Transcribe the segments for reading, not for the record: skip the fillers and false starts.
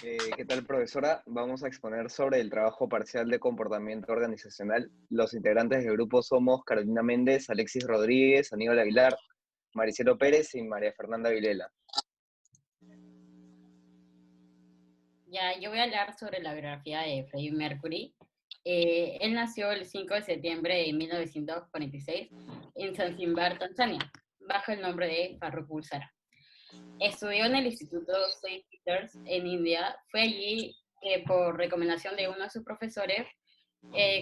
¿Qué tal, profesora? Vamos a exponer sobre el trabajo parcial de comportamiento organizacional. Los integrantes del grupo somos Carolina Méndez, Alexis Rodríguez, Aníbal Aguilar, Maricelo Pérez y María Fernanda Vilela. Ya, yo voy a hablar sobre la biografía de Freddie Mercury. Él nació el 5 de septiembre de 1946 en Zanzíbar, Tanzania, bajo el nombre de Farrokh Bulsara. Estudió en el Instituto St. Peter's en India. Fue allí que, por recomendación de uno de sus profesores,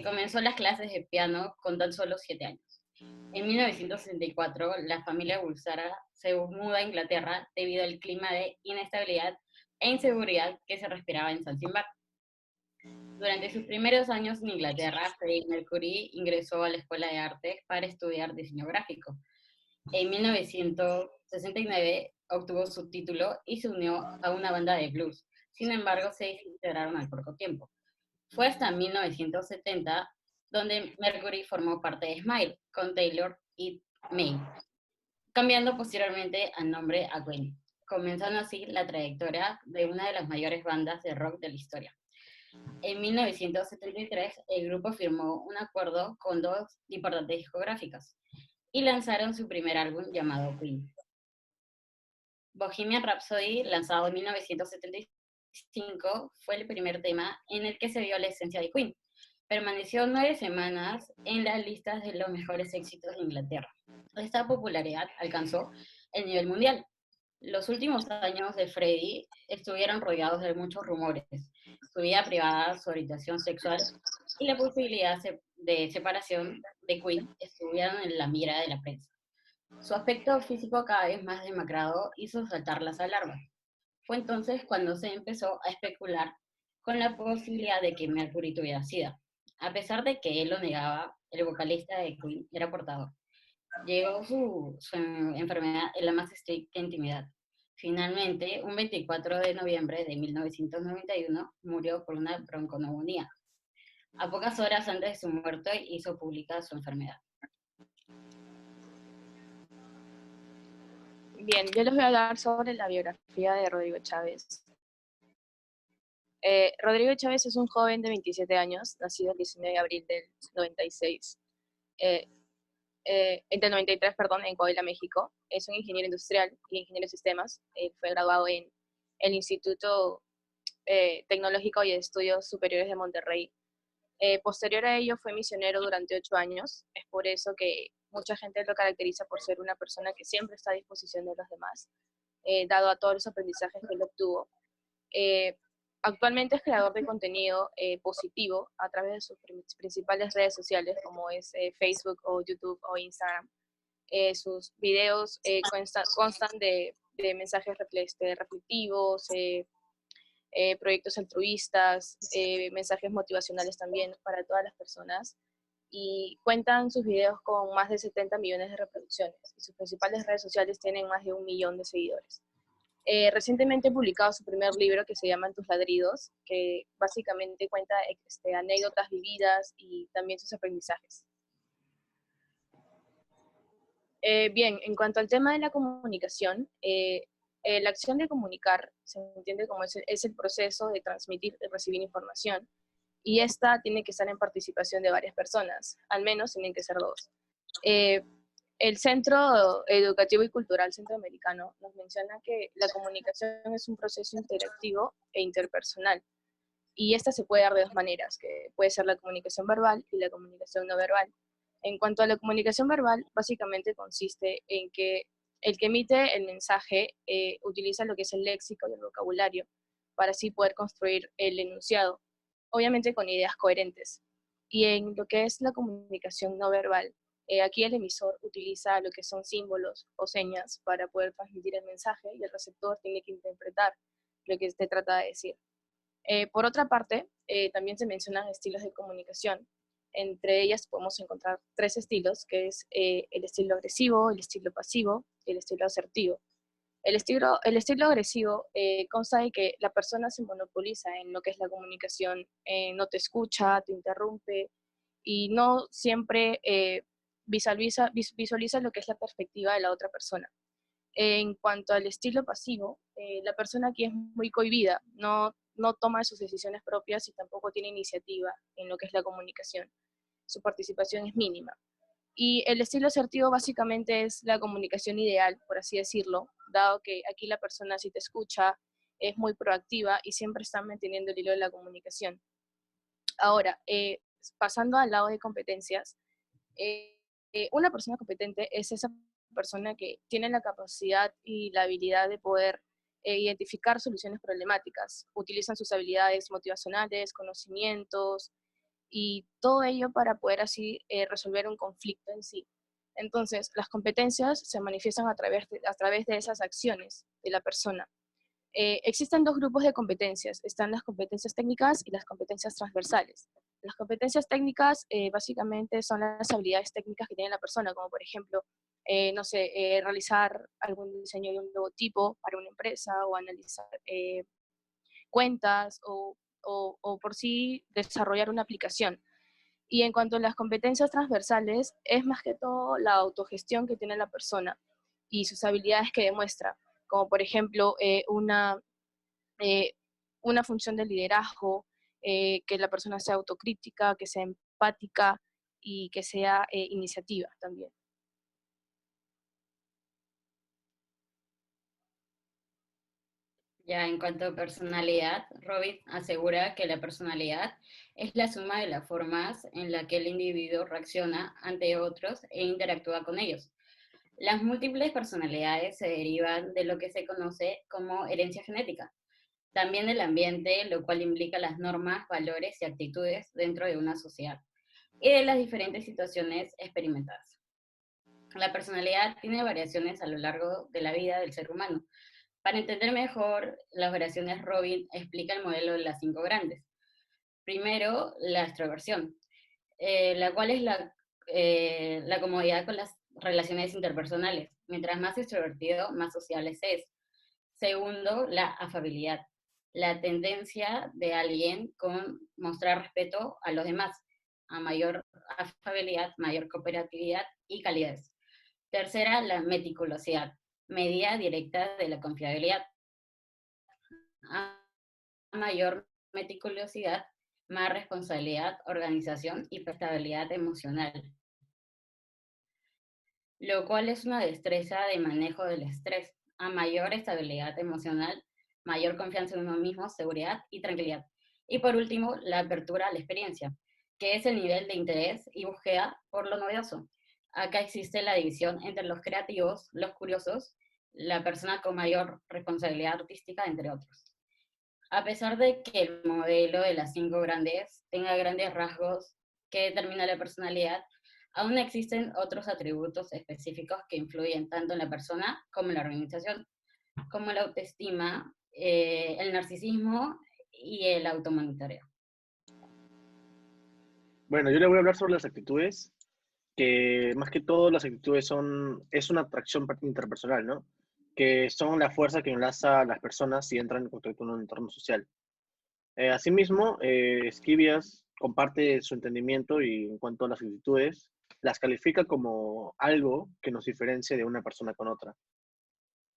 comenzó las clases de piano con tan solo 7 años. En 1964, la familia Bulsara se muda a Inglaterra debido al clima de inestabilidad e inseguridad que se respiraba en Zanzíbar. Durante sus primeros años en Inglaterra, Freddie Mercury ingresó a la Escuela de Arte para estudiar diseño gráfico. En 1969 obtuvo su título y se unió a una banda de blues. Sin embargo, se desintegraron al poco tiempo. Fue hasta 1970 donde Mercury formó parte de Smile con Taylor y May, cambiando posteriormente el nombre a Gwen, comenzando así la trayectoria de una de las mayores bandas de rock de la historia. En 1973, el grupo firmó un acuerdo con dos importantes discográficas y lanzaron su primer álbum llamado Queen. Bohemian Rhapsody, lanzado en 1975, fue el primer tema en el que se vio la esencia de Queen. Permaneció 9 semanas en las listas de los mejores éxitos de Inglaterra. Esta popularidad alcanzó el nivel mundial. Los últimos años de Freddie estuvieron rodeados de muchos rumores. Su vida privada, su orientación sexual y la posibilidad de separación de Queen estuvieron en la mira de la prensa. Su aspecto físico cada vez más demacrado hizo saltar las alarmas. Fue entonces cuando se empezó a especular con la posibilidad de que Mercury tuviera SIDA. A pesar de que él lo negaba, el vocalista de Queen era portador. Llegó su enfermedad en la más estricta intimidad. Finalmente, un 24 de noviembre de 1991, murió por una bronconeumonía. A pocas horas antes de su muerte, hizo pública su enfermedad. Bien, yo les voy a hablar sobre la biografía de Rodrigo Chávez. Rodrigo Chávez es un joven de 27 años, nacido el 19 de abril del 96, del 93, perdón, en Coahuila, México. Es un ingeniero industrial y ingeniero de sistemas. Fue graduado en el Instituto Tecnológico y de Estudios Superiores de Monterrey. Posterior a ello fue misionero durante 8 años. Es por eso que mucha gente lo caracteriza por ser una persona que siempre está a disposición de los demás, dado a todos los aprendizajes que él obtuvo. Actualmente es creador de contenido positivo a través de sus principales redes sociales, como es Facebook o YouTube o Instagram. Sus videos constan de mensajes reflexivos, proyectos altruistas, mensajes motivacionales también para todas las personas, y cuentan sus videos con más de 70 millones de reproducciones, y sus principales redes sociales tienen más de 1 millón de seguidores. Recientemente he publicado su primer libro, que se llama En tus ladridos, que básicamente cuenta anécdotas vividas y también sus aprendizajes. Bien, en cuanto al tema de la comunicación, la acción de comunicar se entiende como es el proceso de transmitir y recibir información, y esta tiene que estar en participación de varias personas, al menos tienen que ser 2. El Centro Educativo y Cultural Centroamericano nos menciona que la comunicación es un proceso interactivo e interpersonal, y esta se puede dar de 2 maneras, que puede ser la comunicación verbal y la comunicación no verbal. En cuanto a la comunicación verbal, básicamente consiste en que el que emite el mensaje utiliza lo que es el léxico y el vocabulario para así poder construir el enunciado, obviamente con ideas coherentes. Y en lo que es la comunicación no verbal, aquí el emisor utiliza lo que son símbolos o señas para poder transmitir el mensaje, y el receptor tiene que interpretar lo que se trata de decir. Por otra parte, también se mencionan estilos de comunicación. Entre ellas podemos encontrar 3 estilos, que es el estilo agresivo, el estilo pasivo y el estilo asertivo. El estilo agresivo consta de que la persona se monopoliza en lo que es la comunicación, no te escucha, te interrumpe, y no siempre visualiza lo que es la perspectiva de la otra persona. En cuanto al estilo pasivo, la persona aquí es muy cohibida, no toma sus decisiones propias y tampoco tiene iniciativa en lo que es la comunicación. Su participación es mínima. Y el estilo asertivo básicamente es la comunicación ideal, por así decirlo, dado que aquí la persona si te escucha es muy proactiva y siempre está manteniendo el hilo de la comunicación. Ahora, pasando al lado de competencias, una persona competente es esa persona que tiene la capacidad y la habilidad de poder identificar soluciones problemáticas, utilizan sus habilidades motivacionales, conocimientos y todo ello para poder así resolver un conflicto en sí. Entonces, las competencias se manifiestan a través de esas acciones de la persona. Existen dos grupos de competencias, están las competencias técnicas y las competencias transversales. Las competencias técnicas básicamente son las habilidades técnicas que tiene la persona, como por ejemplo, no sé, realizar algún diseño de un logotipo para una empresa o analizar cuentas o por sí desarrollar una aplicación. Y en cuanto a las competencias transversales, es más que todo la autogestión que tiene la persona y sus habilidades que demuestra, como por ejemplo eh, una función de liderazgo, que la persona sea autocrítica, que sea empática y que sea iniciativa también. Ya en cuanto a personalidad, Robin asegura que la personalidad es la suma de las formas en la que el individuo reacciona ante otros e interactúa con ellos. Las múltiples personalidades se derivan de lo que se conoce como herencia genética, también del ambiente, lo cual implica las normas, valores y actitudes dentro de una sociedad, y de las diferentes situaciones experimentadas. La personalidad tiene variaciones a lo largo de la vida del ser humano. Para entender mejor las variaciones, Robin explica el modelo de las 5 grandes. Primero, la extroversión, la cual es la comodidad con las relaciones interpersonales. Mientras más extrovertido, más sociable se es. Segundo, la afabilidad, la tendencia de alguien con mostrar respeto a los demás. A mayor afabilidad, mayor cooperatividad y calidez. Tercera, la meticulosidad, medida directa de la confiabilidad. A mayor meticulosidad, más responsabilidad, organización y estabilidad emocional, lo cual es una destreza de manejo del estrés. A mayor estabilidad emocional, mayor confianza en uno mismo, seguridad y tranquilidad. Y por último, la apertura a la experiencia, que es el nivel de interés y búsqueda por lo novedoso. Acá existe la división entre los creativos, los curiosos, la persona con mayor responsabilidad artística, entre otros. A pesar de que el modelo de las 5 grandes tenga grandes rasgos que determinan la personalidad, aún existen otros atributos específicos que influyen tanto en la persona como en la organización, como la autoestima, el narcisismo y el automonitoreo. Bueno, yo le voy a hablar sobre las actitudes, que más que todo las actitudes es una atracción interpersonal, ¿no? Que son la fuerza que enlaza a las personas y entran en contacto en un entorno social. Asimismo, Esquivias comparte su entendimiento y en cuanto a las actitudes, las califica como algo que nos diferencia de una persona con otra.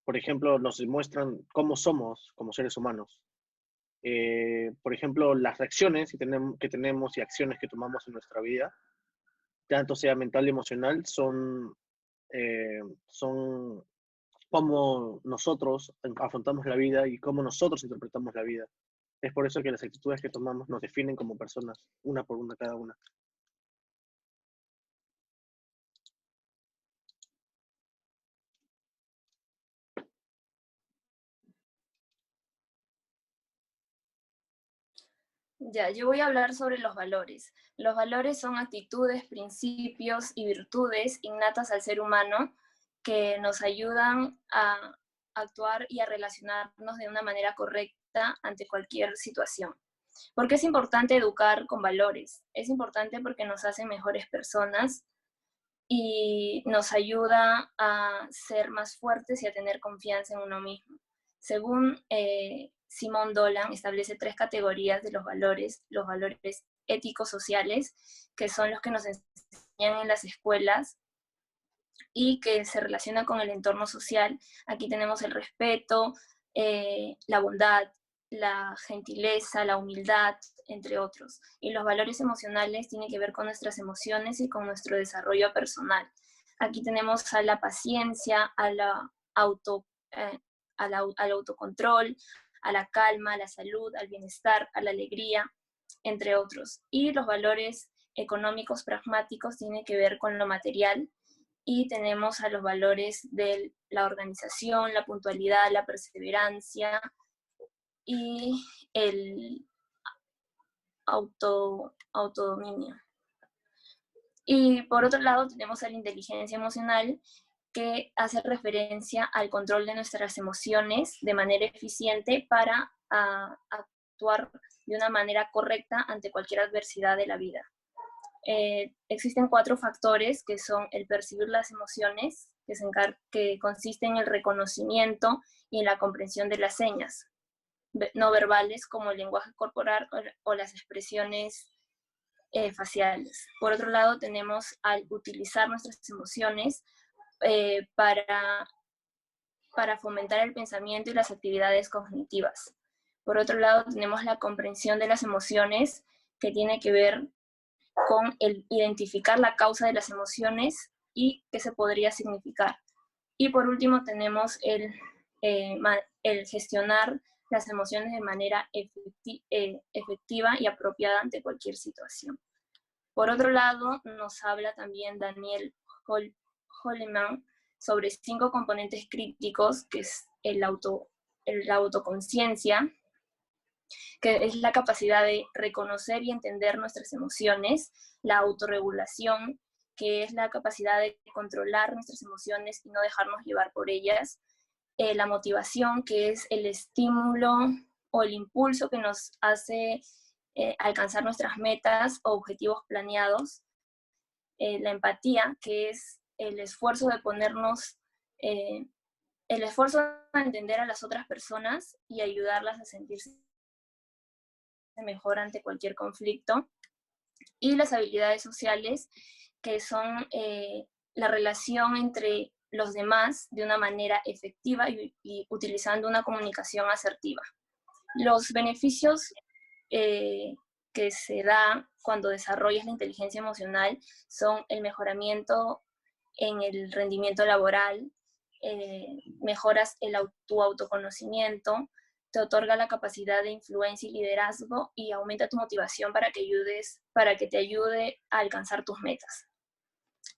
Por ejemplo, nos demuestran cómo somos como seres humanos. Por ejemplo, las reacciones que tenemos y acciones que tomamos en nuestra vida, tanto sea mental y emocional, son cómo nosotros afrontamos la vida y cómo nosotros interpretamos la vida. Es por eso que las actitudes que tomamos nos definen como personas, una por una cada una. Ya, yo voy a hablar sobre los valores. Los valores son actitudes, principios y virtudes innatas al ser humano que nos ayudan a actuar y a relacionarnos de una manera correcta ante cualquier situación. ¿Por qué es importante educar con valores? Es importante porque nos hace mejores personas y nos ayuda a ser más fuertes y a tener confianza en uno mismo. Según Simón Dolan, establece 3 categorías de los valores éticos sociales, que son los que nos enseñan en las escuelas y que se relaciona con el entorno social. Aquí tenemos el respeto, la bondad, la gentileza, la humildad, entre otros. Y los valores emocionales tienen que ver con nuestras emociones y con nuestro desarrollo personal. Aquí tenemos a la paciencia, a la al autocontrol, a la calma, a la salud, al bienestar, a la alegría, entre otros. Y los valores económicos pragmáticos tienen que ver con lo material, y tenemos a los valores de la organización, la puntualidad, la perseverancia y el autodominio. Y por otro lado tenemos a la inteligencia emocional, que hace referencia al control de nuestras emociones de manera eficiente para actuar de una manera correcta ante cualquier adversidad de la vida. Existen 4 factores que son el percibir las emociones, que consiste en el reconocimiento y en la comprensión de las señas no verbales como el lenguaje corporal o las expresiones faciales. Por otro lado, tenemos al utilizar nuestras emociones para fomentar el pensamiento y las actividades cognitivas. Por otro lado, tenemos la comprensión de las emociones, que tiene que ver con el identificar la causa de las emociones y qué se podría significar. Y por último tenemos el gestionar las emociones de manera efectiva y apropiada ante cualquier situación. Por otro lado, nos habla también Daniel Goleman sobre 5 componentes críticos, que es la autoconciencia, que es la capacidad de reconocer y entender nuestras emociones, la autorregulación, que es la capacidad de controlar nuestras emociones y no dejarnos llevar por ellas, la motivación, que es el estímulo o el impulso que nos hace alcanzar nuestras metas o objetivos planeados, la empatía, que es el esfuerzo de ponernos, el esfuerzo de entender a las otras personas y ayudarlas a sentirse mejor ante cualquier conflicto, y las habilidades sociales, que son la relación entre los demás de una manera efectiva y utilizando una comunicación asertiva. Los beneficios que se da cuando desarrollas la inteligencia emocional son el mejoramiento en el rendimiento laboral, mejoras tu autoconocimiento, te otorga la capacidad de influencia y liderazgo y aumenta tu motivación para que te ayude a alcanzar tus metas.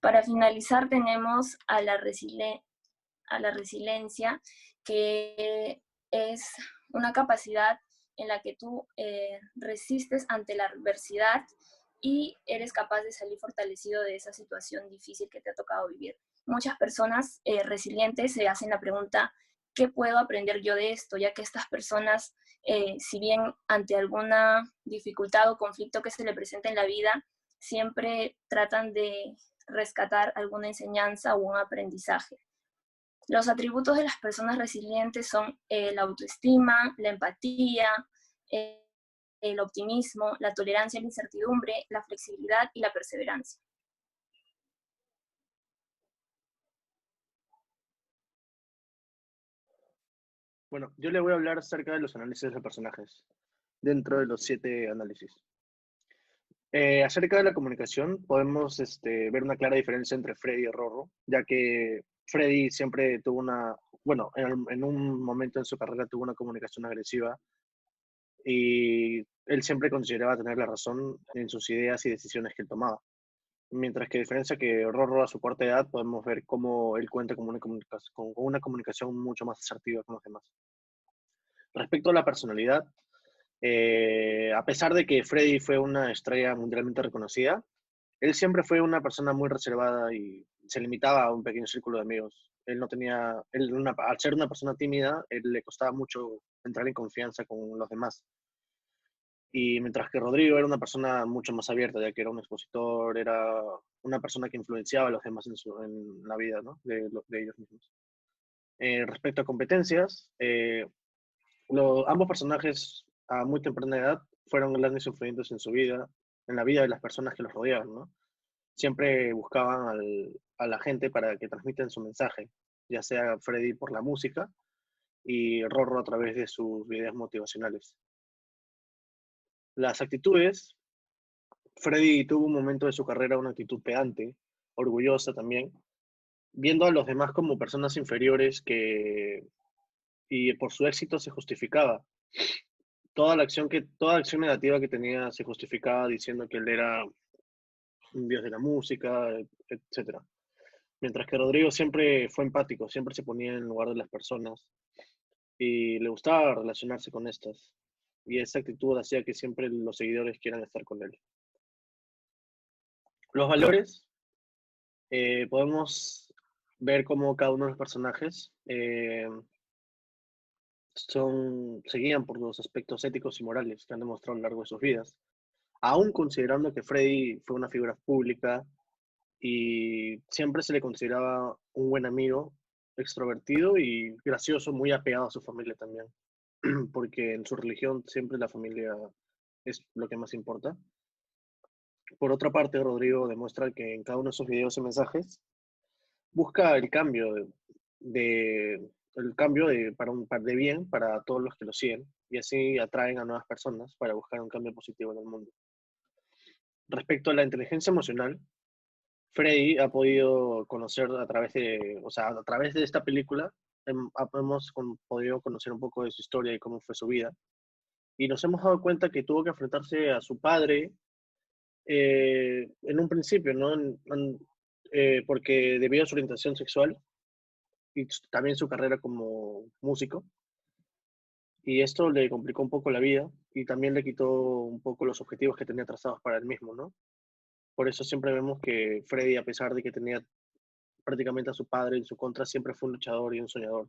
Para finalizar tenemos a la resiliencia, que es una capacidad en la que tú resistes ante la adversidad y eres capaz de salir fortalecido de esa situación difícil que te ha tocado vivir. Muchas personas resilientes se hacen la pregunta, ¿qué puedo aprender yo de esto? Ya que estas personas, si bien ante alguna dificultad o conflicto que se le presenta en la vida, siempre tratan de rescatar alguna enseñanza o un aprendizaje. Los atributos de las personas resilientes son la autoestima, la empatía, el optimismo, la tolerancia a la incertidumbre, la flexibilidad y la perseverancia. Bueno, yo le voy a hablar acerca de los análisis de personajes, dentro de los 7 análisis. Acerca de la comunicación, podemos ver una clara diferencia entre Freddy y Rorro, ya que Freddy siempre tuvo en un momento en su carrera tuvo una comunicación agresiva, y él siempre consideraba tener la razón en sus ideas y decisiones que él tomaba. Mientras que a diferencia que Rorro a su corta edad, podemos ver cómo él cuenta con una comunicación mucho más asertiva con los demás. Respecto a la personalidad, a pesar de que Freddy fue una estrella mundialmente reconocida, él siempre fue una persona muy reservada y se limitaba a un pequeño círculo de amigos. Él no tenía, al ser una persona tímida, él le costaba mucho entrar en confianza con los demás. Y mientras que Rodrigo era una persona mucho más abierta, ya que era un expositor, era una persona que influenciaba a los demás en la vida, ¿no?, de ellos mismos. Respecto a competencias, ambos personajes a muy temprana edad fueron grandes influyentes en su vida, en la vida de las personas que los rodeaban, ¿no? siempre buscaban a la gente para que transmitan su mensaje, ya sea Freddy por la música y Rorro a través de sus videos motivacionales. Las actitudes, Freddy tuvo un momento de su carrera una actitud pedante, orgullosa también, viendo a los demás como personas inferiores y por su éxito se justificaba. Toda acción negativa que tenía se justificaba diciendo que él era un dios de la música, etc. Mientras que Rodrigo siempre fue empático, siempre se ponía en lugar de las personas y le gustaba relacionarse con estas. Y esa actitud hacía que siempre los seguidores quieran estar con él. Los valores, podemos ver cómo cada uno de los personajes se guían por los aspectos éticos y morales que han demostrado a lo largo de sus vidas. Aún considerando que Freddy fue una figura pública y siempre se le consideraba un buen amigo, extrovertido y gracioso, muy apegado a su familia también, porque en su religión siempre la familia es lo que más importa. Por otra parte, Rodrigo demuestra que en cada uno de sus videos y mensajes busca el cambio de bien para todos los que lo siguen y así atraen a nuevas personas para buscar un cambio positivo en el mundo. Respecto a la inteligencia emocional, Freddy ha podido conocer a través de esta película, hemos podido conocer un poco de su historia y cómo fue su vida. Y nos hemos dado cuenta que tuvo que enfrentarse a su padre en un principio, ¿no? Porque debido a su orientación sexual y también su carrera como músico, y esto le complicó un poco la vida y también le quitó un poco los objetivos que tenía trazados para él mismo, ¿no? Por eso siempre vemos que Freddy, a pesar de que tenía prácticamente a su padre en su contra, siempre fue un luchador y un soñador.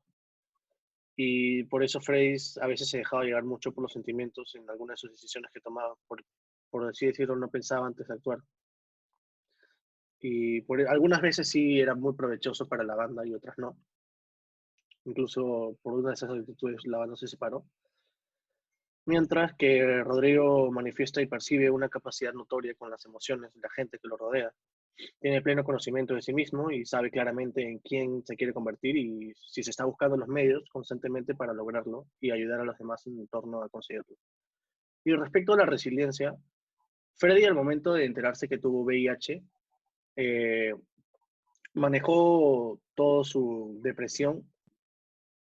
Y por eso Freddy a veces se dejaba llevar mucho por los sentimientos en algunas de sus decisiones que tomaba, por así decirlo, no pensaba antes de actuar. Y algunas veces sí era muy provechoso para la banda y otras no. Incluso por una de esas actitudes la banda se separó. Mientras que Rodrigo manifiesta y percibe una capacidad notoria con las emociones de la gente que lo rodea. Tiene pleno conocimiento de sí mismo y sabe claramente en quién se quiere convertir y si se está buscando los medios constantemente para lograrlo y ayudar a los demás en torno a conseguirlo. Y respecto a la resiliencia, Freddy al momento de enterarse que tuvo VIH, eh, manejó toda su depresión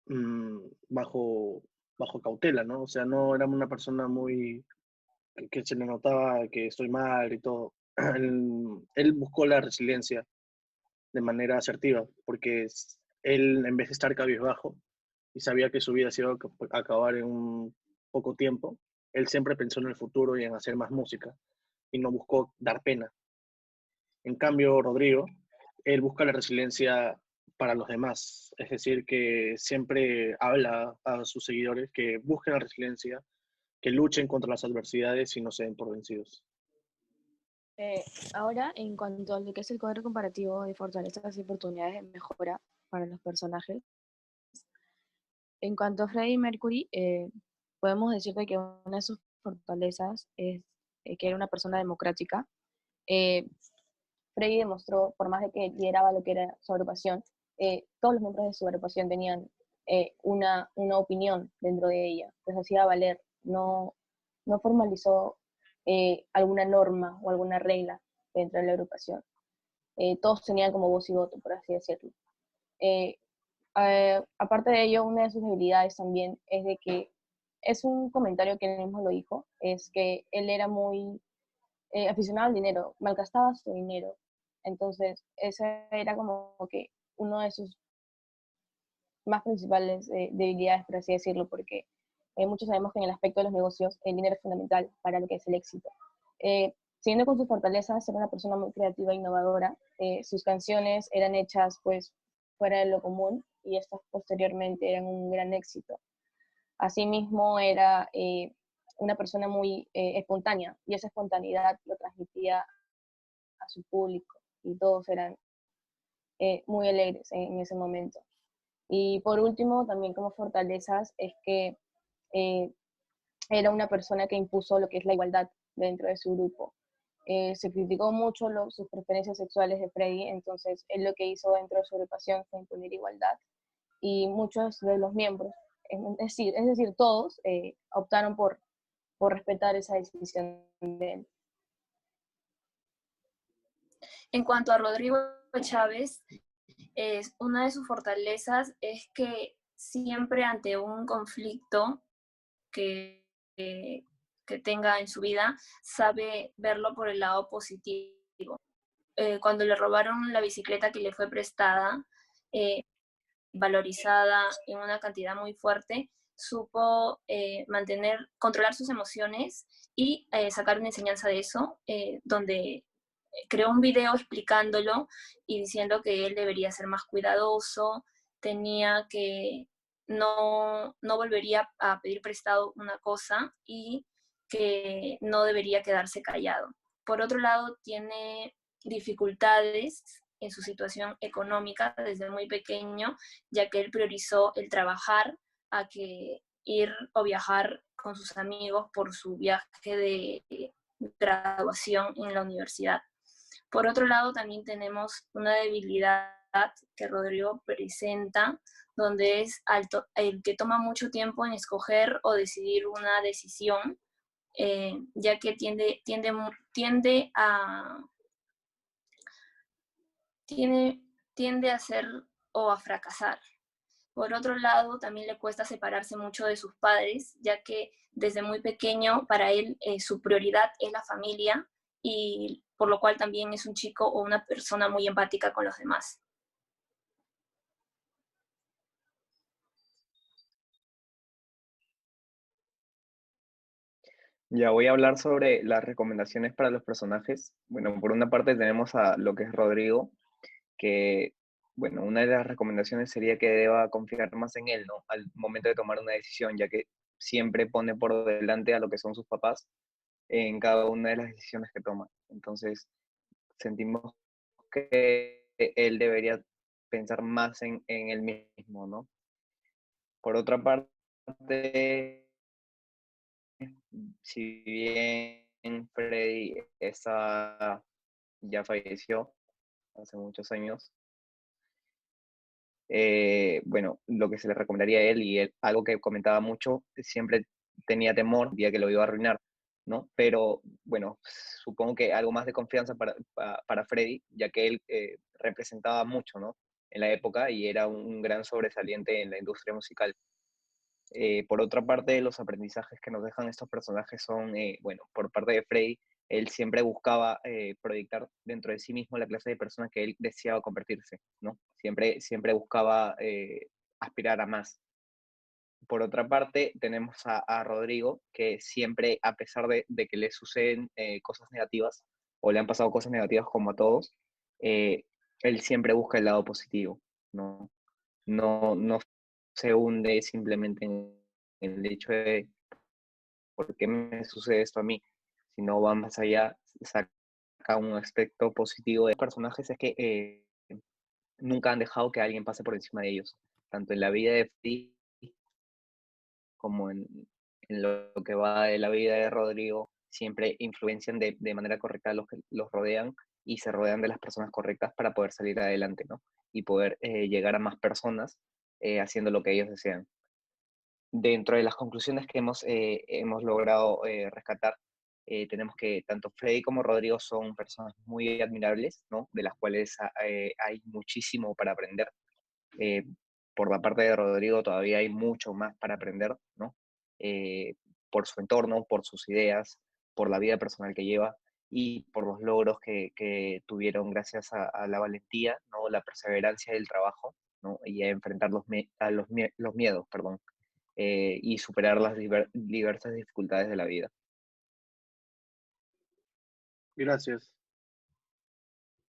mmm, bajo, bajo cautela, ¿no? O sea, no era una persona muy que se le notaba que estoy mal y todo. Él buscó la resiliencia de manera asertiva, porque él, en vez de estar cabizbajo y sabía que su vida se iba a acabar en un poco tiempo, él siempre pensó en el futuro y en hacer más música y no buscó dar pena. En cambio, Rodrigo, él busca la resiliencia para los demás, es decir, que siempre habla a sus seguidores que busquen la resiliencia, que luchen contra las adversidades y no se den por vencidos. Ahora, en cuanto a lo que es el cuadro comparativo de fortalezas y oportunidades de mejora para los personajes, en cuanto a Freddie Mercury, podemos decirte que una de sus fortalezas es que era una persona democrática. Freddie demostró, por más de que lideraba lo que era su agrupación, todos los miembros de su agrupación tenían una opinión dentro de ella, pues hacía valer, no formalizó alguna norma o alguna regla dentro de la agrupación. Todos tenían como voz y voto, por así decirlo. Aparte de ello, una de sus debilidades también es de que, es un comentario que él mismo lo dijo, es que él era muy aficionado al dinero, malgastaba su dinero. Entonces, esa era como que uno de sus más principales debilidades, por así decirlo, porque muchos sabemos que en el aspecto de los negocios el dinero es fundamental para lo que es el éxito. Siguiendo con sus fortalezas, era una persona muy creativa e innovadora. Sus canciones eran hechas pues fuera de lo común y estas posteriormente eran un gran éxito. Asimismo, era una persona muy espontánea y esa espontaneidad lo transmitía a su público y todos eran muy alegres en ese momento. Y por último, también como fortalezas, es que era una persona que impuso lo que es la igualdad dentro de su grupo. Se criticó mucho sus preferencias sexuales de Freddy, entonces él lo que hizo dentro de su agrupación fue imponer igualdad y muchos de los miembros, es decir todos, optaron por respetar esa decisión de él. En cuanto a Rodrigo Chávez, una de sus fortalezas es que siempre ante un conflicto que, que tenga en su vida, sabe verlo por el lado positivo. Cuando le robaron la bicicleta que le fue prestada, valorizada en una cantidad muy fuerte, supo controlar sus emociones y sacar una enseñanza de eso, donde creó un video explicándolo y diciendo que él debería ser más cuidadoso, tenía que no volvería a pedir prestado una cosa y que no debería quedarse callado. Por otro lado, tiene dificultades en su situación económica desde muy pequeño, ya que él priorizó el trabajar a que ir o viajar con sus amigos por su viaje de graduación en la universidad. Por otro lado, también tenemos una debilidad que Rodrigo presenta, donde es el que toma mucho tiempo en escoger o decidir una decisión, ya que tiende a ser o a fracasar. Por otro lado, también le cuesta separarse mucho de sus padres, ya que desde muy pequeño para él su prioridad es la familia y por lo cual también es un chico o una persona muy empática con los demás. Ya voy a hablar sobre las recomendaciones para los personajes. Bueno, por una parte tenemos a lo que es Rodrigo, que, bueno, una de las recomendaciones sería que deba confiar más en él, ¿no? Al momento de tomar una decisión, ya que siempre pone por delante a lo que son sus papás en cada una de las decisiones que toma. Entonces, sentimos que él debería pensar más en él mismo, ¿no? Por otra parte, si bien Freddy ya falleció hace muchos años, bueno, lo que se le recomendaría a él, y él, algo que comentaba mucho, siempre tenía temor, día que lo iba a arruinar, ¿no? Pero bueno, supongo que algo más de confianza para Freddy, ya que él representaba mucho, ¿no? En la época y era un gran sobresaliente en la industria musical. Por otra parte, los aprendizajes que nos dejan estos personajes son, bueno, por parte de Freddy, él siempre buscaba proyectar dentro de sí mismo la clase de persona que él deseaba convertirse, ¿no? Siempre buscaba aspirar a más. Por otra parte, tenemos a Rodrigo, que siempre, a pesar de que le suceden cosas negativas, o le han pasado cosas negativas como a todos, eh, él siempre busca el lado positivo, ¿no? No se hunde simplemente en el hecho de por qué me sucede esto a mí, sino va más allá, saca un aspecto positivo de los personajes, es que nunca han dejado que alguien pase por encima de ellos, tanto en la vida de Freddy como en lo que va de la vida de Rodrigo, siempre influencian de manera correcta a los que los rodean y se rodean de las personas correctas para poder salir adelante, ¿no? Y poder llegar a más personas haciendo lo que ellos desean. Dentro de las conclusiones que hemos logrado rescatar, tenemos que tanto Freddy como Rodrigo son personas muy admirables, ¿no? De las cuales hay muchísimo para aprender. Eh, por la parte de Rodrigo todavía hay mucho más para aprender, ¿no? Eh, por su entorno, por sus ideas, por la vida personal que lleva y por los logros que tuvieron gracias a la valentía, ¿no? La perseverancia del trabajo, ¿no? Y a enfrentar los miedos, perdón, y superar las diversas dificultades de la vida. Gracias.